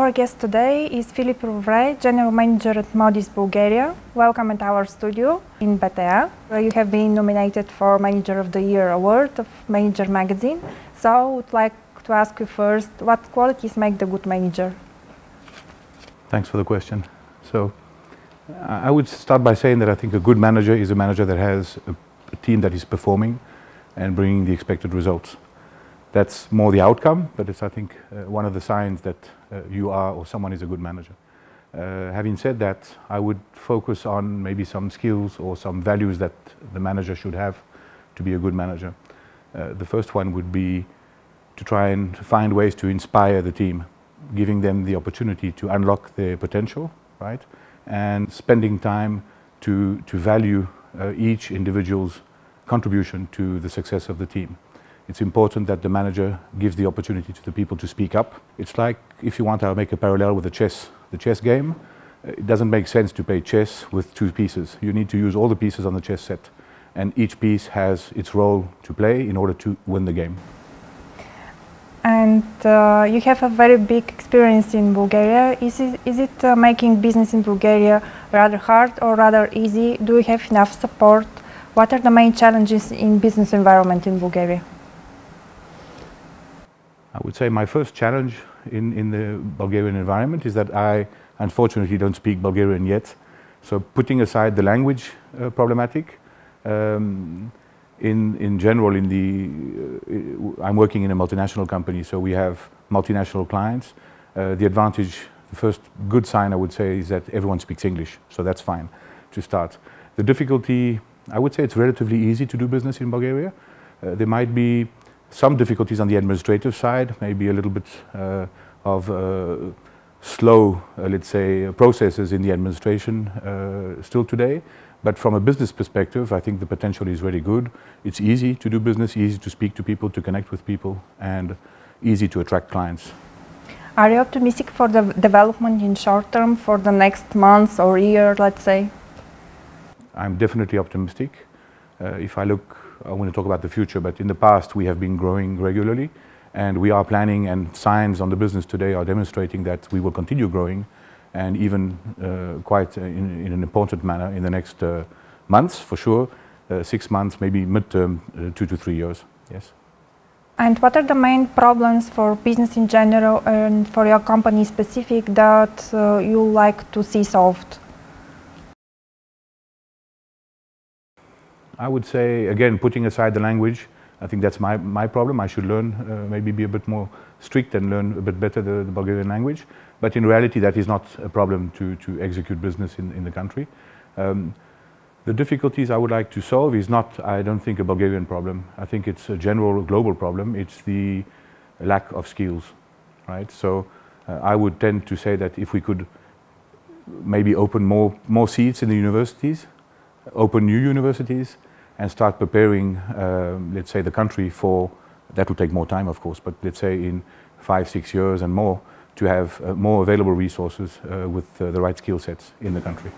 Our guest today is Filip Rouvray, General Manager at Modis Bulgaria. Welcome at our studio in BTA, where you have been nominated for Manager of the Year award of Manager magazine. So I would like to ask you first, what qualities make the good manager? Thanks for the question. So I would start by saying that I think a good manager is a manager that has a team that is performing and bringing the expected results. That's more the outcome, but it's, I think, one of the signs that you are or someone is a good manager. Having said that, I would focus on maybe some skills or some values that the manager should have to be a good manager. The first one would be to try and find ways to inspire the team, giving them the opportunity to unlock their potential, right? And spending time to value each individual's contribution to the success of the team. It's important that the manager gives the opportunity to the people to speak up. It's like, if you want to make a parallel with the chess game, it doesn't make sense to play chess with two pieces. You need to use all the pieces on the chess set, and each piece has its role to play in order to win the game. And you have a very big experience in Bulgaria. Is it making business in Bulgaria rather hard or rather easy? Do you have enough support? What are the main challenges in business environment in Bulgaria? I would say my first challenge in the Bulgarian environment is that I unfortunately don't speak Bulgarian yet. So putting aside the language problematic, in general, I'm working in a multinational company, so we have multinational clients. The advantage, the first good sign I would say, is that everyone speaks English, so that's fine to start. The difficulty, I would say it's relatively easy to do business in Bulgaria. There might be some difficulties on the administrative side, maybe a little bit of slow, let's say, processes in the administration still today. But from a business perspective, I think the potential is really good. It's easy to do business, easy to speak to people, to connect with people, and easy to attract clients. Are you optimistic for the development in short term, for the next month or year, let's say? I'm definitely optimistic. If I look, I want to talk about the future, but in the past we have been growing regularly, and we are planning, and signs on the business today are demonstrating that we will continue growing, and even quite in an important manner in the next months, for sure, 6 months, maybe midterm, 2 to 3 years, yes. And what are the main problems for business in general and for your company specific that you like to see solved? I would say, again, putting aside the language, I think that's my problem. I should learn, maybe be a bit more strict and learn a bit better the Bulgarian language. But in reality, that is not a problem to execute business in the country. The difficulties I would like to solve is not, I don't think, a Bulgarian problem. I think it's a general global problem. It's the lack of skills, right? So I would tend to say that if we could maybe open more seats in the universities, open new universities, and start preparing, let's say, the country for, that will take more time, of course, but let's say in 5, 6 years and more, to have more available resources with the right skill sets in the country.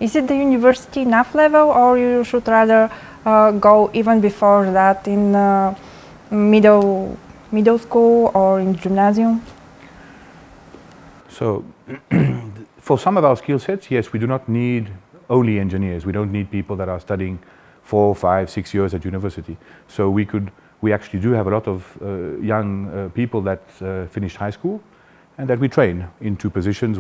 Is it the university enough level, or you should rather go even before that in middle school or in gymnasium? So, for some of our skill sets, yes, we do not need only engineers. We don't need people that are studying 4, 5, 6 years at university. So we actually do have a lot of young people that finished high school and that we train into positions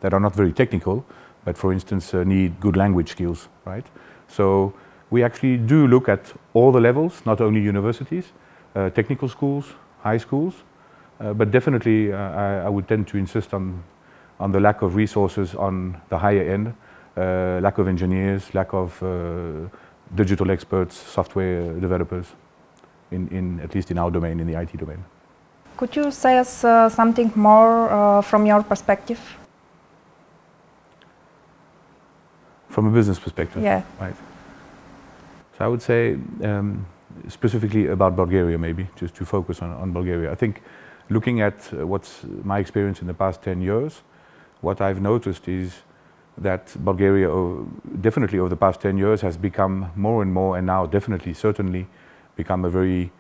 that are not very technical, but for instance need good language skills, right? So we actually do look at all the levels, not only universities, technical schools, high schools, but definitely I would tend to insist on the lack of resources on the higher end, lack of engineers, lack of digital experts, software developers, at least in our domain, in the IT domain. Could you say us something more from your perspective? From a business perspective? Yeah. Right. So I would say, specifically about Bulgaria maybe, just to focus on Bulgaria. I think looking at what's my experience in the past 10 years, what I've noticed is that Bulgaria, definitely over the past 10 years, has become more and more, and now definitely, certainly, become a very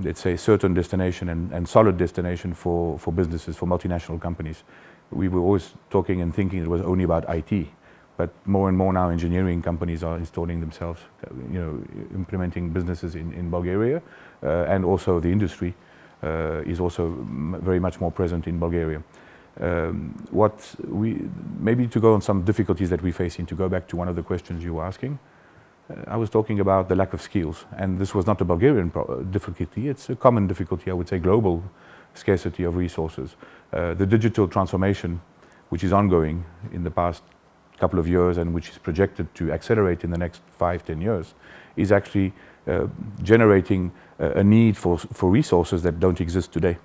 let's say, certain destination and solid destination for businesses, for multinational companies. We were always talking and thinking it was only about IT, but more and more now engineering companies are installing themselves, implementing businesses in Bulgaria, and also the industry is also very much more present in Bulgaria. Maybe to go on some difficulties that we face, to go back to one of the questions you were asking, I was talking about the lack of skills, and this was not a Bulgarian difficulty, it's a common difficulty, I would say global scarcity of resources. The digital transformation, which is ongoing in the past couple of years and which is projected to accelerate in the next 5-10 years, is actually generating a need for resources that don't exist today.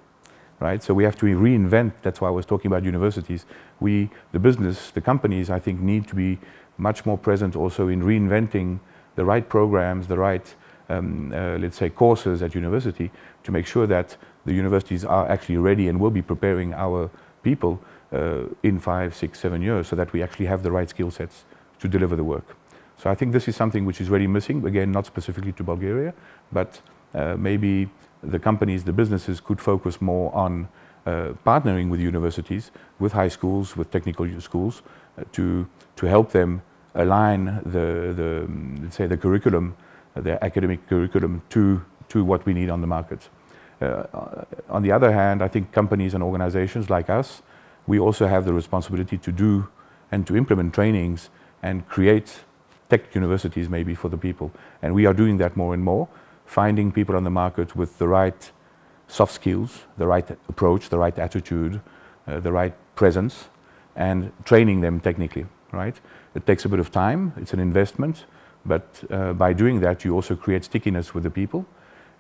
Right? So we have to reinvent. That's why I was talking about universities. The business, the companies, I think, need to be much more present also in reinventing the right programs, the right, let's say, courses at university to make sure that the universities are actually ready and will be preparing our people in 5, 6, 7 years so that we actually have the right skill sets to deliver the work. So I think this is something which is really missing, again, not specifically to Bulgaria, but maybe the companies, the businesses could focus more on partnering with universities, with high schools, with technical schools, to help them align let's say the curriculum, the academic curriculum to what we need on the market. On the other hand, I think companies and organizations like us, we also have the responsibility to do and to implement trainings and create tech universities maybe for the people. And we are doing that more and more, finding people on the market with the right soft skills, the right approach, the right attitude, the right presence, and training them technically, right? It takes a bit of time, it's an investment, but by doing that you also create stickiness with the people.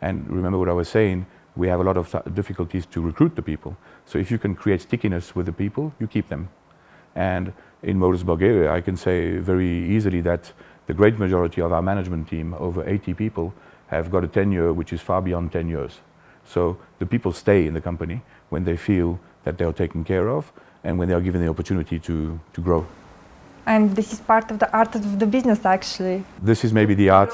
And remember what I was saying, we have a lot of difficulties to recruit the people. So if you can create stickiness with the people, you keep them. And in Modus Bulgaria, I can say very easily that the great majority of our management team, over 80 people, have got a tenure which is far beyond 10 years. So the people stay in the company when they feel that they are taken care of and when they are given the opportunity to grow. And this is part of the art of the business, actually. This is maybe the art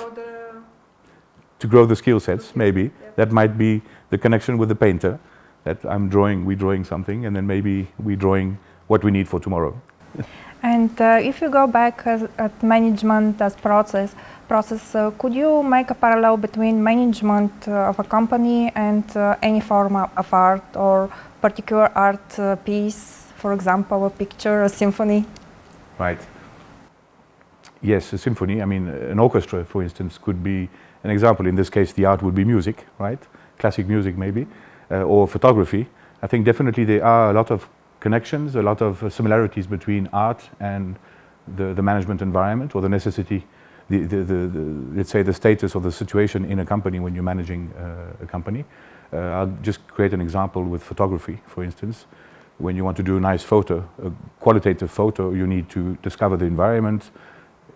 to grow the skill sets, maybe. Yeah. That might be the connection with the painter, that we're drawing something, and then maybe we're drawing what we need for tomorrow. And if you go back at management as process, could you make a parallel between management of a company and any form of art or particular art piece, for example, a picture, a symphony? Right. Yes, a symphony. I mean, an orchestra, for instance, could be an example. In this case, the art would be music, right? Classic music, maybe, or photography. I think definitely there are a lot of connections, a lot of similarities between art and the management environment, or the necessity, let's say the status or the situation in a company when you're managing a company. I'll just create an example with photography, for instance. When you want to do a nice photo, a qualitative photo, you need to discover the environment,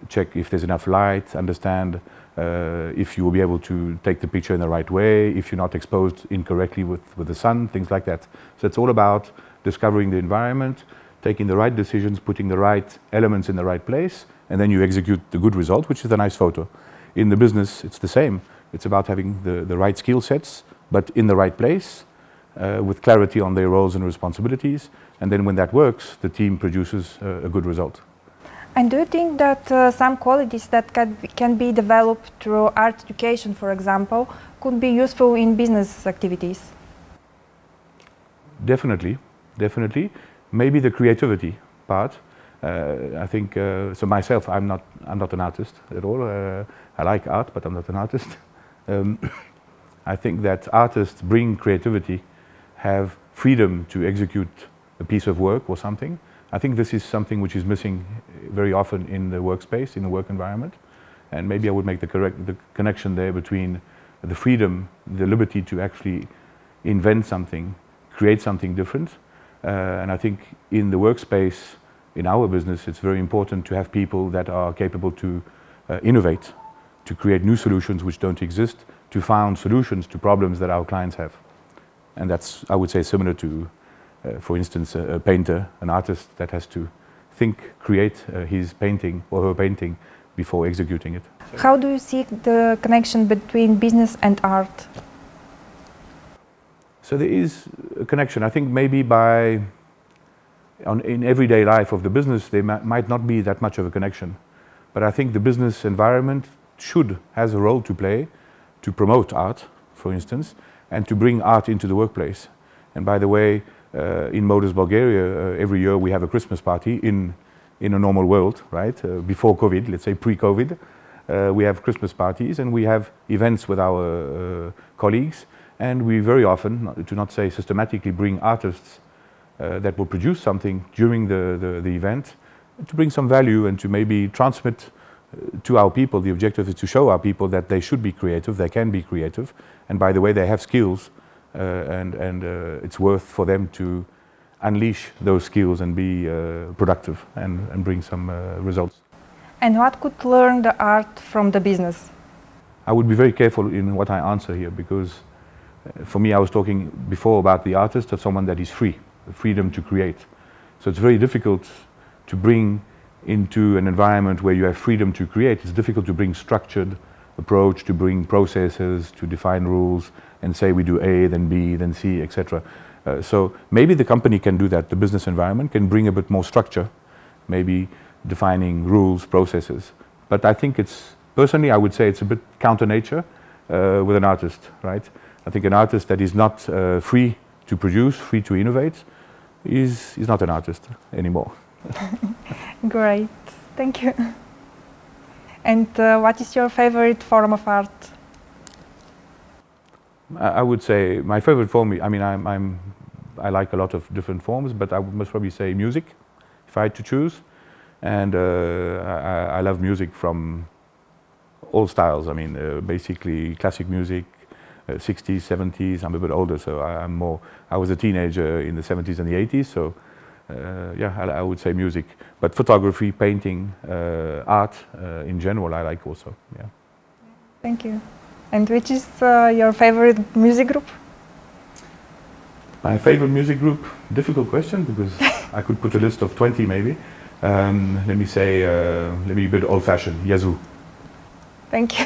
check if there's enough light, understand if you will be able to take the picture in the right way, if you're not exposed incorrectly with the sun, things like that. So it's all about discovering the environment, taking the right decisions, putting the right elements in the right place, and then you execute the good result, which is a nice photo. In the business, it's the same. It's about having the right skill sets, but in the right place, with clarity on their roles and responsibilities. And then when that works, the team produces a good result. And do you think that some qualities that can be developed through art education, for example, could be useful in business activities? Definitely, definitely. Maybe the creativity part. I think, so myself, I'm not an artist at all. I like art, but I'm not an artist. I think that artists bring creativity, have freedom to execute a piece of work or something. I think this is something which is missing very often in the workspace, in the work environment. And maybe I would make the connection there between the freedom, the liberty to actually invent something, create something different. And I think in the workspace, in our business, it's very important to have people that are capable to innovate, to create new solutions which don't exist, to find solutions to problems that our clients have. And that's, I would say, similar to, for instance, a painter, an artist that has to think, create his painting or her painting before executing it. How do you see the connection between business and art? So there is a connection. I think maybe in everyday life of the business, there might not be that much of a connection. But I think the business environment has a role to play to promote art, for instance, and to bring art into the workplace. And by the way, in Modus Bulgaria, every year we have a Christmas party in a normal world, right? Before COVID, let's say pre-COVID, we have Christmas parties and we have events with our colleagues, and we very often, to not say systematically, bring artists that will produce something during the event to bring some value and to maybe transmit to our people. The objective is to show our people that they should be creative, they can be creative, and by the way, they have skills, and it's worth for them to unleash those skills and be productive and bring some results. And what could learn the art from the business? I would be very careful in what I answer here, because for me, I was talking before about the artist as someone that is free, the freedom to create. So it's very difficult to bring into an environment where you have freedom to create. It's difficult to bring structured approach, to bring processes, to define rules and say we do A, then B, then C, etc. So maybe the company can do that. The business environment can bring a bit more structure, maybe defining rules, processes. But I think personally, I would say it's a bit counter nature with an artist, right? I think an artist that is not free to produce, free to innovate, is not an artist anymore. Great, thank you. And what is your favorite form of art? I would say my favorite form, I mean, I like a lot of different forms, but I would most probably say music, if I had to choose. And I love music from all styles. I mean, basically classic music, 60s, 70s. I'm a bit older, so I was a teenager in the 70s and the 80s, so yeah, I would say music. But photography, painting, art in general, I like also, yeah. Thank you. And which is your favorite music group? My favorite music group? Difficult question, because I could put a list of 20 maybe. Let me say, let me be a bit old-fashioned, Yazoo. Thank you.